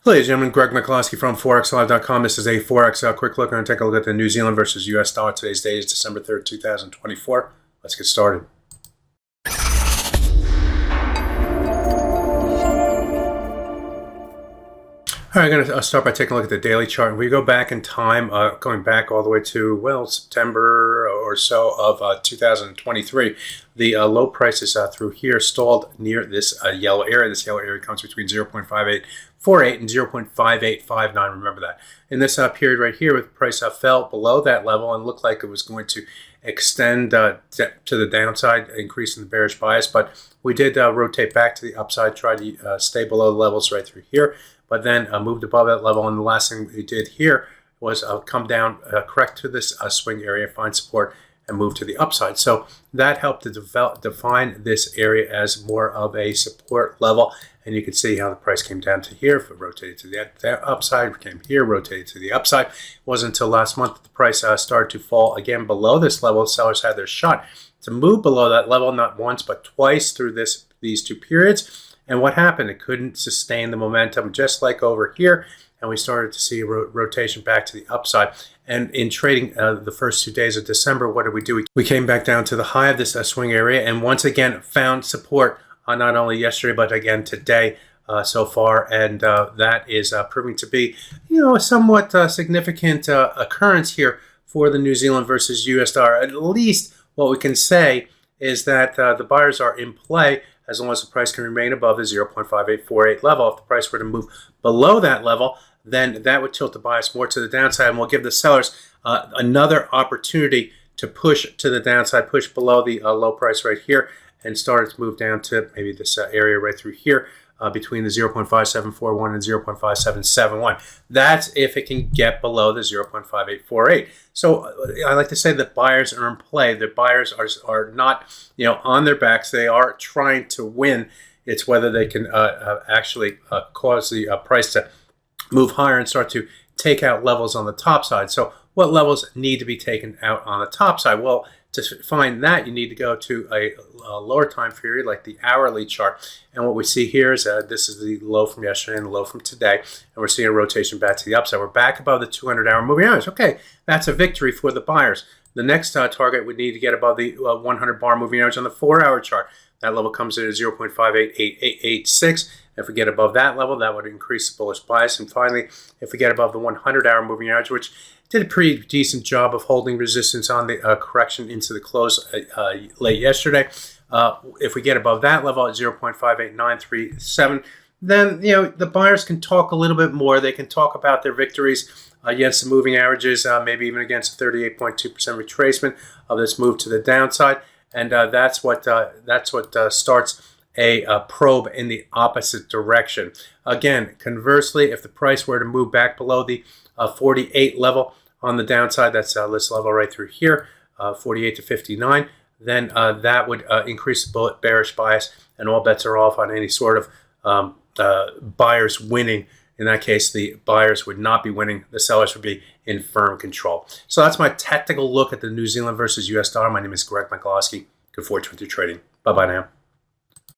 Ladies and gentlemen, Greg McCloskey from ForexLive.com. This is a Forex quick look. We're going to take a look at the New Zealand versus US dollar. Today's date is December 3rd, 2024. Let's get started. All right, I'm going to start by taking a look at the daily chart. We go back in time, going back all the way to, well, September or so of 2023. The low prices through here stalled near this yellow area. This yellow area comes between 0.5848 and 0.5859. Remember that. In this period right here, the price fell below that level and looked like it was going to extend to the downside, increasing the bearish bias. But we did rotate back to the upside, try to stay below the levels right through here, but then moved above that level. And the last thing we did here was come down, correct to this swing area, find support, and move to the upside. So that helped to define this area as more of a support level. And you can see how the price came down to here. If it rotated to the upside, came here, rotated to the upside. It wasn't until last month that the price started to fall again below this level. Sellers had their shot to move below that level, not once, but twice through these two periods. And what happened? It couldn't sustain the momentum, just like over here. And we started to see a rotation back to the upside. And in trading the first 2 days of December, what did we do? We came back down to the high of this swing area and once again found support not only yesterday, but again today so far. And that is proving to be, a somewhat significant occurrence here for the New Zealand versus US dollar. At least what we can say is that the buyers are in play as long as the price can remain above the 0.5848 level. If the price were to move below that level, then that would tilt the bias more to the downside and will give the sellers another opportunity to push to the downside, push below the low price right here, and start to move down to maybe this area right through here between the 0.5741 and 0.5771. That's if it can get below the 0.5848. So I like to say that buyers are in play. The buyers are not on their backs. They are trying to win. It's whether they can actually cause the price to move higher and start to take out levels on the top side. So what levels need to be taken out on the top side? Well, to find that, you need to go to a lower time period like the hourly chart. And what we see here is this is the low from yesterday and the low from today. And we're seeing a rotation back to the upside. We're back above the 200-hour moving average. Okay, that's a victory for the buyers. The next target would need to get above the 100-bar moving average on the 4-hour chart. That level comes in at 0.588886. If we get above that level, that would increase the bullish bias. And finally, if we get above the 100-hour moving average, which did a pretty decent job of holding resistance on the correction into the close late yesterday. If we get above that level at 0.58937, then the buyers can talk a little bit more. They can talk about their victories against the moving averages, maybe even against a 38.2% retracement of this move to the downside. And that's what starts a probe in the opposite direction. Again, conversely, if the price were to move back below the 48 level on the downside, that's this level right through here, 48 to 59, then that would increase the bearish bias, and all bets are off on any sort of buyers winning. In that case, the buyers would not be winning. The sellers would be in firm control. So that's my tactical look at the New Zealand versus US dollar. My name is Greg McCloskey. Good fortune with your trading. Bye-bye now.